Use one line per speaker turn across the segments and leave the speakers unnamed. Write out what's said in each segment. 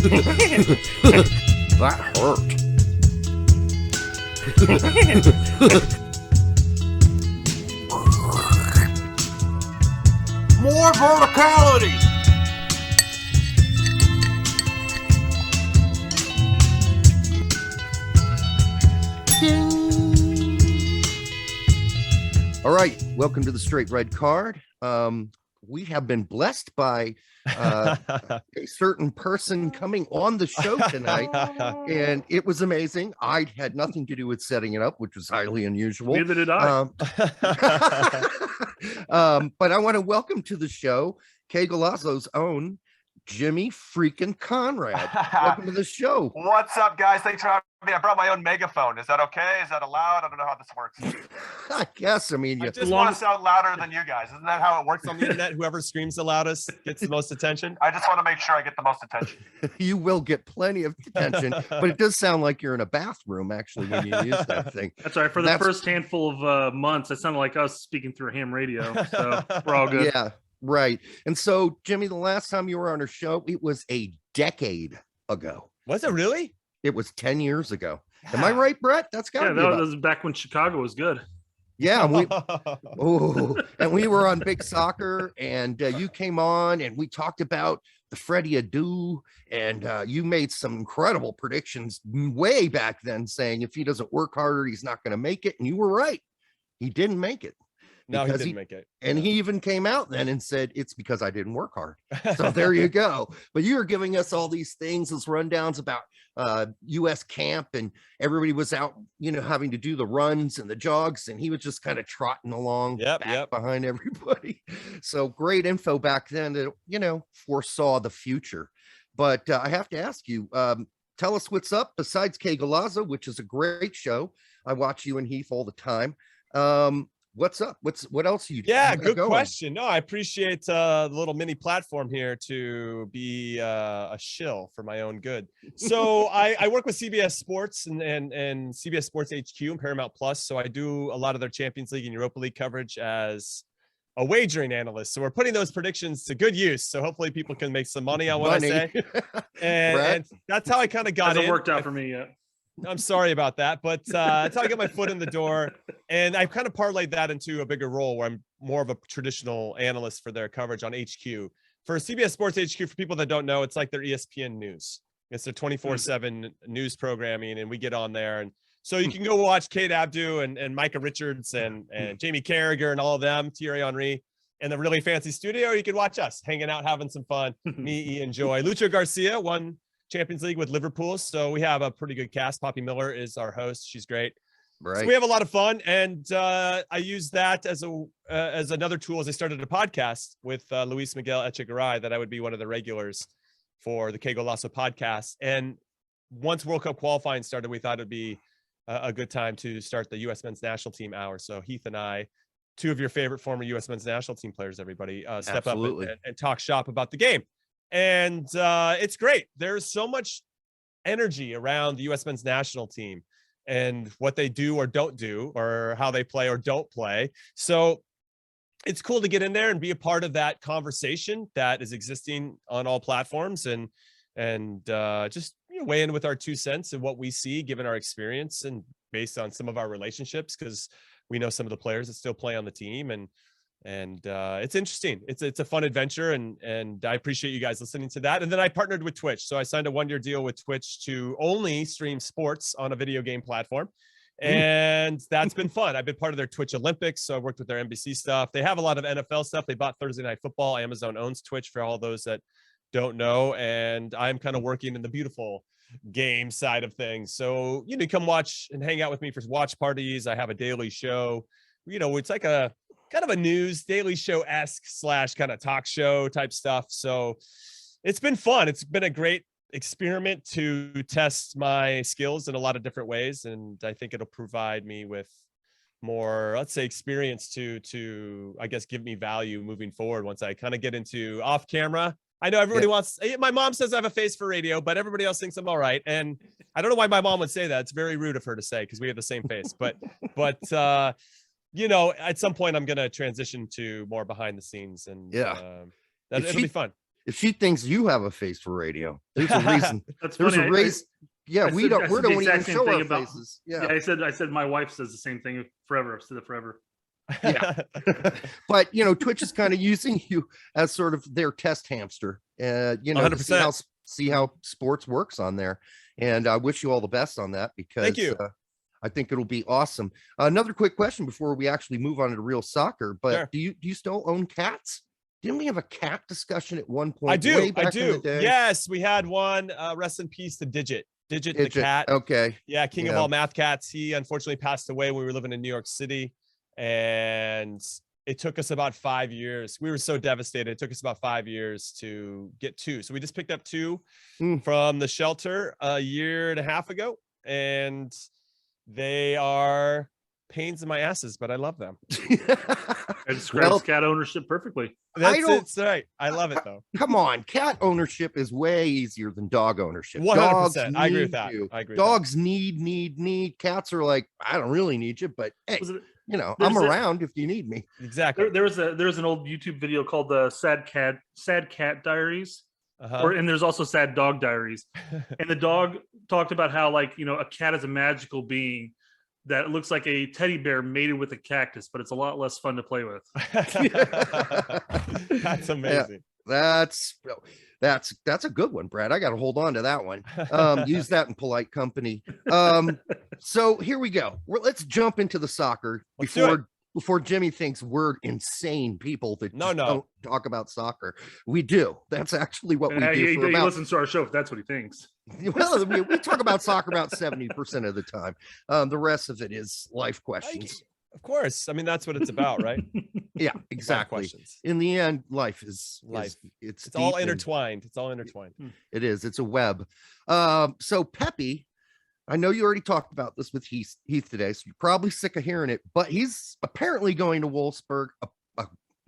That hurt. More verticality. All right, welcome to the Straight Red Card. We have been blessed by a certain person coming on the show tonight, and it was amazing. I had nothing to do with setting it up, which was highly unusual.
Neither did I.
But I want to welcome to the show K Golazzo's own Jimmy freaking Conrad. Welcome to the show.
What's up, guys? Thanks for having me. I brought my own megaphone. Is that okay? Is that allowed? I don't know how this works.
I guess. I mean,
I just want to sound louder than you guys. Isn't that how it works
on the internet? Whoever screams the loudest gets the most attention.
I just want to make sure I get the most attention.
You will get plenty of attention, but it does sound like you're in a bathroom, actually, when you use that thing.
That's right. For the first handful of months, it sounded like us speaking through ham radio. So we're all good.
Yeah. Right. And so, Jimmy, the last time you were on our show, it was a decade ago.
Was it really?
It was 10 years ago. Yeah. Am I right, Brett? That's got to be
that was back when Chicago was good.
Yeah. And we were on Big Soccer, and you came on, and we talked about the Freddie Adu, and you made some incredible predictions way back then, saying if he doesn't work harder, he's not going to make it. And you were right. He didn't make it.
No, he didn't make it.
And he even came out then and said, it's because I didn't work hard. So there you go. But you were giving us all these things, those rundowns about US camp, and everybody was out, having to do the runs and the jogs, and he was just kind of trotting along behind everybody. So great info back then that, foresaw the future. But I have to ask you, tell us what's up besides K Golazzo, which is a great show. I watch you and Heath all the time. What's up? What else are you doing?
Yeah, good question. No, I appreciate the little mini platform here to be a shill for my own good. So I work with CBS Sports and CBS Sports HQ and Paramount Plus. So I do a lot of their Champions League and Europa League coverage as a wagering analyst. So we're putting those predictions to good use. So hopefully people can make some money on what I say. And that's how I kind of got in.
Hasn't worked out for me yet.
I'm sorry about that, but that's how I got my foot in the door. And I've kind of parlayed that into a bigger role where I'm more of a traditional analyst for their coverage on HQ. For CBS Sports HQ, for people that don't know, it's like their ESPN news. It's their 24/7 news programming, and we get on there. And so you can go watch Kate Abdu and Micah Richards and Jamie Carragher and all of them, Thierry Henry, in the really fancy studio. Or you can watch us hanging out, having some fun. Me, Ian, Joy. Lucho Garcia won Champions League with Liverpool, so we have a pretty good cast. Poppy Miller is our host. She's great. Right. So we have a lot of fun, and I use that as another tool as I started a podcast with Luis Miguel Echegaray, that I would be one of the regulars for the K Golazo podcast. And once World Cup qualifying started, we thought it'd be a good time to start the U.S. Men's National Team Hour. So Heath and I, two of your favorite former U.S. Men's National Team players, everybody, step up and talk shop about the game. And it's great. There's so much energy around the U.S. Men's National Team and what they do or don't do, or how they play or don't play. So it's cool to get in there and be a part of that conversation that is existing on all platforms, and just weigh in with our 2 cents and what we see, given our experience and based on some of our relationships, because we know some of the players that still play on the team, and it's interesting. It's a fun adventure, and I appreciate you guys listening to that. And then I partnered with Twitch. So I signed a 1-year deal with Twitch to only stream sports on a video game platform. And that's been fun. I've been part of their Twitch Olympics. So I worked with their NBC stuff. They have a lot of NFL stuff. They bought Thursday Night Football. Amazon owns Twitch, for all those that don't know. And I'm kind of working in the beautiful game side of things. So, you come watch and hang out with me for watch parties. I have a daily show. It's like a kind of a news daily show-esque / kind of talk show type stuff. So it's been fun. It's been a great experiment to test my skills in a lot of different ways. And I think it'll provide me with more, let's say, experience to, I guess, give me value moving forward once I kind of get into off camera. I know everybody wants, my mom says I have a face for radio, but everybody else thinks I'm all right. And I don't know why my mom would say that. It's very rude of her to say, because we have the same face, but at some point I'm going to transition to more behind the scenes, and it'll be fun.
if she thinks you have a face for radio, there's a reason.
That's
There's
funny.
a reason. Yeah,
I
we
said-
don't.
I
We
said the
don't even
exact same
show
thing
our
about-
faces.
Yeah, I said my wife says the same thing forever. I've said it forever.
Yeah. But Twitch is kind of using you as sort of their test hamster. To
100%.
see how sports works on there. And I wish you all the best on that because
Thank you.
I think it'll be awesome. Another quick question before we actually move on to real soccer. But
Sure.
do you still own cats? Didn't we have a cat discussion at one point?
I do.
way
I
back in the
do.
day?
Yes, we had one. Rest in peace to Digit the cat.
Okay.
Yeah, king of
Yeah.
all math cats. He unfortunately passed away when we were living in New York City. And it took us about 5 years. We were so devastated. It took us about 5 years to get two. So we just picked up two from the shelter a year and a half ago. And they are pains in my asses, but I love them.
It describes
Well,
cat ownership perfectly.
That's right. I love it though.
come on, cat ownership is way easier than dog ownership.
100%.
Dogs
I agree with
need
that.
you.
I agree with
Dogs need. Cats are like, I don't really need you, but hey,
Was it-
I'm
there's
around if you need me.
Exactly.
There's an old YouTube video called the Sad Cat Diaries,
Uh-huh.
and there's also Sad Dog Diaries. And the dog talked about how a cat is a magical being that looks like a teddy bear mated with a cactus, but it's a lot less fun to play with.
That's amazing.
That's a good one, Brad. I got to hold on to that one. Use that in polite company. So here we go. Let's jump into the soccer
Let's do it.
before Jimmy thinks we're insane people that
No.
just don't talk about soccer. We do. That's actually what we do.
He
For about,
listens to our show if that's what he thinks.
well, we talk about soccer about 70% of the time. The rest of it is life questions.
Of course. I mean, that's what it's about, right?
Yeah,
Life
exactly.
questions.
In the end, life is
Life.
It's
It's all
deep and-
intertwined. It's all intertwined.
It is. It's a web. So Pepi, I know you already talked about this with Heath today, so you're probably sick of hearing it, but he's apparently going to Wolfsburg,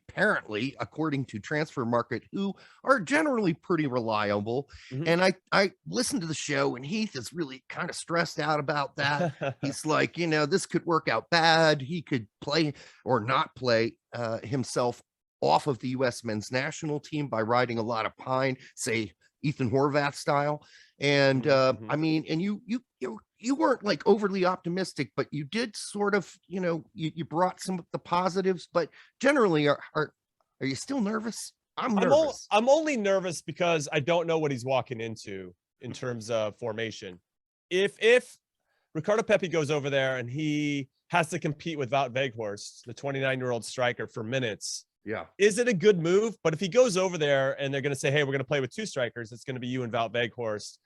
apparently, according to Transfer Market, who are generally pretty reliable.
Mhm.
And I listened to the show, and Heath is really kind of stressed out about that. He's like, this could work out bad. He could play or not play himself off of the U.S. men's national team by riding a lot of pine, say Ethan Horvath style. And I mean, and you weren't like overly optimistic, but you did sort of, you brought some of the positives, but generally are you still nervous? I'm nervous.
I'm only nervous because I don't know what he's walking into in terms of formation. If Ricardo Pepi goes over there and he has to compete with Wout Weghorst, the 29-year-old striker, for minutes,
Yeah.
is it a good move? But if he goes over there and they're going to say, hey, we're going to play with two strikers, it's going to be you and Wout Weghorst,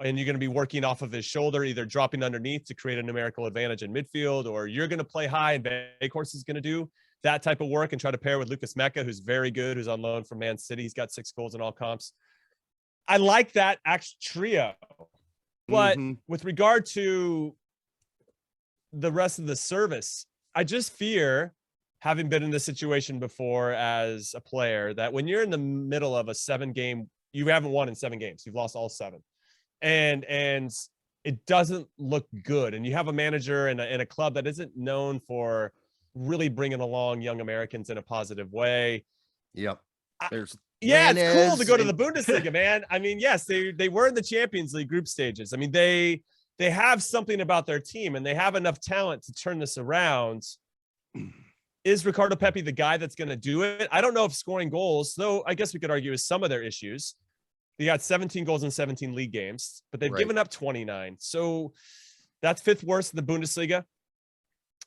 and you're going to be working off of his shoulder, either dropping underneath to create a numerical advantage in midfield, or you're going to play high and Weghorst is going to do that type of work and try to pair with Lucas Mecca, who's very good, who's on loan from Man City. He's got 6 goals in all comps. I like that actual trio. But with regard to the rest of the service, I just fear, having been in this situation before as a player, that when you're in the middle of a 7-game, you haven't won in 7 games. You've lost all 7. And it doesn't look good. And you have a manager and a club that isn't known for really bringing along young Americans in a positive way.
Yep. There's
it's cool to go to the
and-
Bundesliga, man. I mean, yes, they were in the Champions League group stages. I mean, they have something about their team and they have enough talent to turn this around. Is Ricardo Pepi the guy that's going to do it? I don't know if scoring goals, though I guess we could argue is some of their issues. They got 17 goals in 17 league games, but they've
Right.
given up 29. So that's 5th worst in the Bundesliga.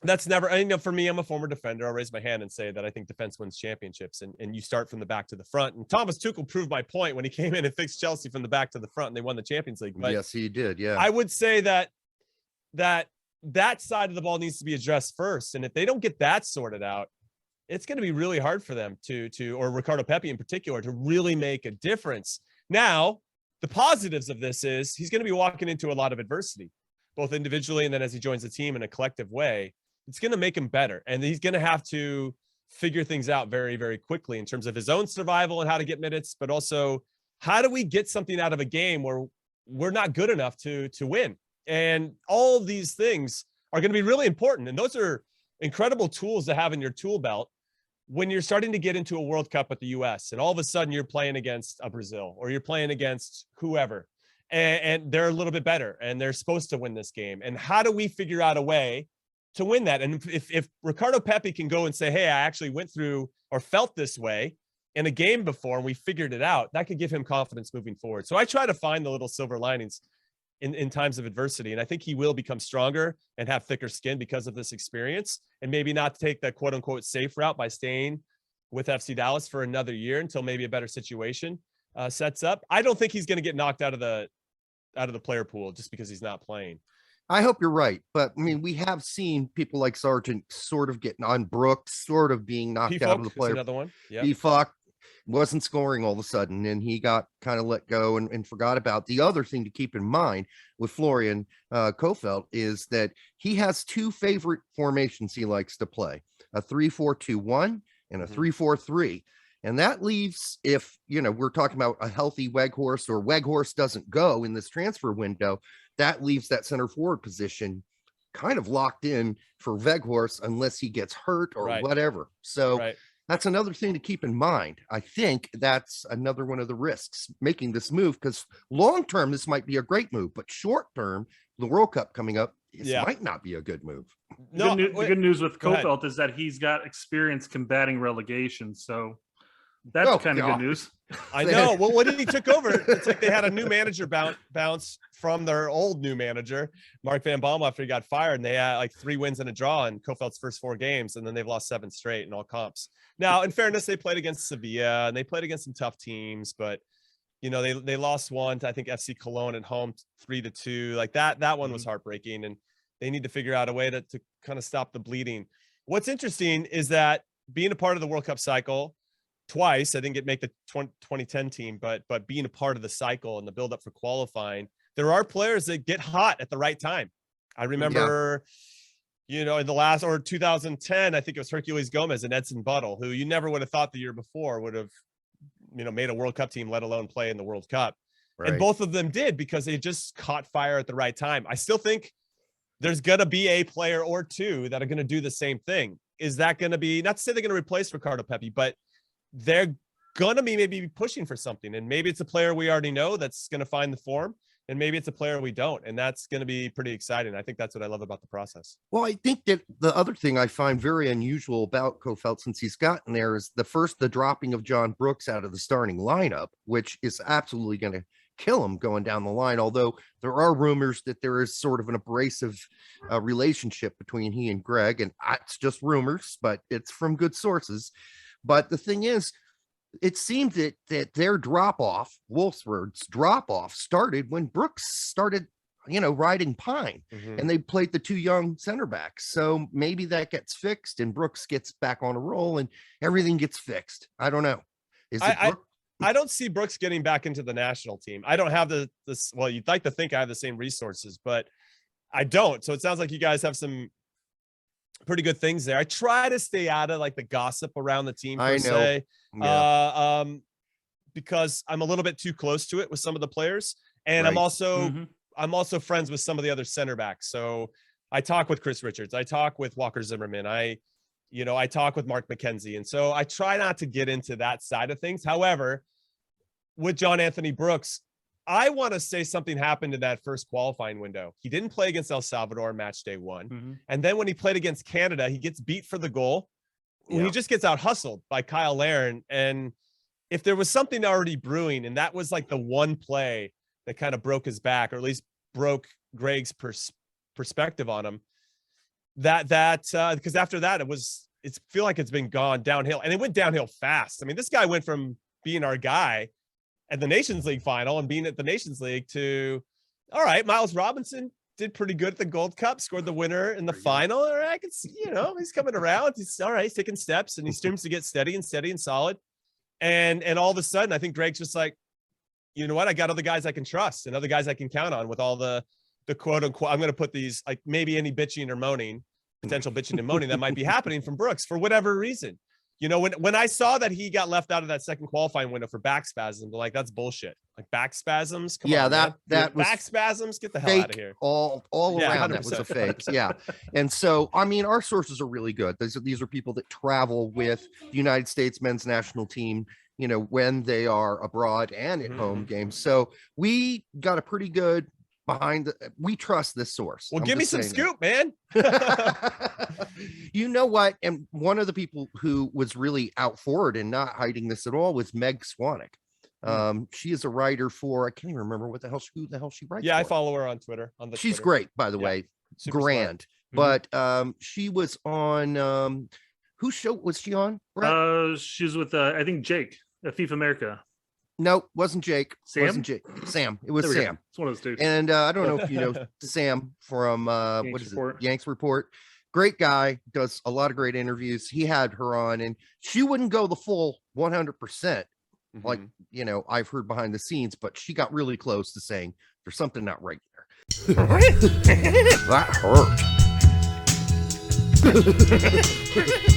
That's never, for me, I'm a former defender. I'll raise my hand and say that I think defense wins championships, and you start from the back to the front. And Thomas Tuchel proved my point when he came in and fixed Chelsea from the back to the front, and they won the Champions League. But
yes, he did. Yeah.
I would say that side of the ball needs to be addressed first. And if they don't get that sorted out, it's going to be really hard for them or Ricardo Pepi in particular, to really make a difference. Now, the positives of this is he's going to be walking into a lot of adversity, both individually and then as he joins the team in a collective way. It's going to make him better. And he's going to have to figure things out very, very quickly in terms of his own survival and how to get minutes, but also how do we get something out of a game where we're not good enough to win? And all of these things are going to be really important. And those are incredible tools to have in your tool belt. when you're starting to get into a World Cup at the US and all of a sudden you're playing against a Brazil or you're playing against whoever, and they're a little bit better and they're supposed to win this game. And how do we figure out a way to win that? And if Ricardo Pepi can go and say, hey, I actually went through or felt this way in a game before and we figured it out, that could give him confidence moving forward. So I try to find the little silver linings in times of adversity. And I think he will become stronger and have thicker skin because of this experience, and maybe not take the quote unquote safe route by staying with FC Dallas for another year until maybe a better situation sets up. I don't think he's going to get knocked out of the player pool just because he's not playing.
I hope you're right. But I mean, we have seen people like Sargent sort of getting on, Brooks sort of being knocked out of the player.
Another one. Yeah.
P-Fuck wasn't scoring all of a sudden, and he got kind of let go and forgot about. The other thing to keep in mind with Florian Kohfeldt is that he has two favorite formations he likes to play, a 3-4-2-1 and a 3-4-3. And that leaves, if, you know, we're talking about a healthy Weghorst or Weghorst doesn't go in this transfer window, that leaves that center forward position kind of locked in for Weghorst unless he gets hurt or whatever. So that's another thing to keep in mind. I think that's another one of the risks making this move, because long term, this might be a great move, but short term, the World Cup coming up, this might not be a good move.
The good news with Kohfeldt is that he's got experience combating relegation. So that's kind of good news.
I know. Well, when he took over, it's like they had a new manager bounce from their old new manager, Mark Van Bommel, after he got fired, and they had like 3 wins and a draw in Kohfeldt's first 4 games, and then they've lost 7 straight in all comps. Now, in fairness, they played against Sevilla and they played against some tough teams, but you know, they lost one to, I think, FC Cologne at home 3-2. Like that one was heartbreaking, and they need to figure out a way to kind of stop the bleeding. What's interesting is that being a part of the World Cup cycle twice, I didn't make the 2010 team, but being a part of the cycle and the build up for qualifying, there are players that get hot at the right time. I remember, you know, in the last, or 2010, I think it was Hercules Gomez and Edson Buttle, who you never would have thought the year before would have, you know, made a World Cup team, let alone play in the World Cup. And both of them did, because they just caught fire at the right time. I still think there's going to be a player or two that are going to do the same thing. Is that going to be, not to say they're going to replace Ricardo Pepi, but they're going to be maybe pushing for something. And maybe it's a player we already know that's going to find the form, and maybe it's a player we don't. And that's going to be pretty exciting. I think that's what I love about the process.
Well, I think that the other thing I find very unusual about Kohfeldt since he's gotten there is the dropping of Jon Brooks out of the starting lineup, which is absolutely going to kill him going down the line. Although there are rumors that there is sort of an abrasive relationship between he and Gregg, and it's just rumors, but it's from good sources. But the thing is, it seemed that their drop-off, Wolfsburg's drop-off, started when Brooks started, you know, riding pine, and they played the 2 young center backs. So maybe that gets fixed and Brooks gets back on a roll and everything gets fixed. I don't know.
I don't see Brooks getting back into the national team. I don't have this. Well, you'd like to think I have the same resources, but I don't. So it sounds like you guys have some pretty good things there. I try to stay out of like the gossip around the team per se, because I'm a little bit too close to it with some of the players, and I'm also friends with some of the other center backs. So I talk with Chris Richards, I talk with Walker Zimmerman, I talk with Mark McKenzie, and so I try not to get into that side of things. However, with John Anthony Brooks, I want to say something happened in that first qualifying window. He didn't play against El Salvador match day 1. And then when he played against Canada, he gets beat for the goal. He just gets out hustled by Kyle Larin. And if there was something already brewing, and that was like the one play that kind of broke his back, or at least broke Gregg's perspective on him, because after that, it's feel like it's been gone downhill, and it went downhill fast. I mean, this guy went from being our guy at the Nations League final and being at the Nations League to, all right, Miles Robinson did pretty good at the Gold Cup, scored the winner in the final. All right, I can see, you know, he's coming around. He's all right, he's taking steps, and he seems to get steady and solid. And all of a sudden, I think Gregg's just like, you know what, I got other guys I can trust and other guys I can count on with all the quote unquote, I'm going to put these, like maybe any bitching or moaning, potential bitching and moaning that might be happening from Brooks for whatever reason. You know, when I saw that he got left out of that second qualifying window for back spasms, like, that's bullshit. Like back spasms. Come
Yeah,
on, man.
that was
back spasms. Get the hell out of
fake
here.
all
Yeah,
around. That was a
100%.
fake. Yeah. And so, I mean, our sources are really good. These are people that travel with the United States men's national team, you know, when they are abroad and at home games. So we got a pretty good we trust this source.
Well,
I'm
give me
just
some
saying
scoop, man.
You know what? And one of the people who was really out forward and not hiding this at all was Meg Swanek. She is a writer for, I can't even remember who the hell she writes.
Yeah, I
for.
follow her on Twitter.
She's
Twitter.
great, by the
Yeah,
way.
super
Grand.
smart.
But she was on whose show was she on? Brett?
She's with I think Jake at FIFA America.
No, wasn't Jake.
Sam?
Wasn't Jake. Sam. It was Sam.
It's one of those dudes.
And I don't know if you know Sam from what is
Report.
it? Yanks Report. Great guy, does a lot of great interviews. He had her on, and she wouldn't go the full 100%. Like, you know, I've heard behind the scenes, but she got really close to saying there's something not right there. That hurt.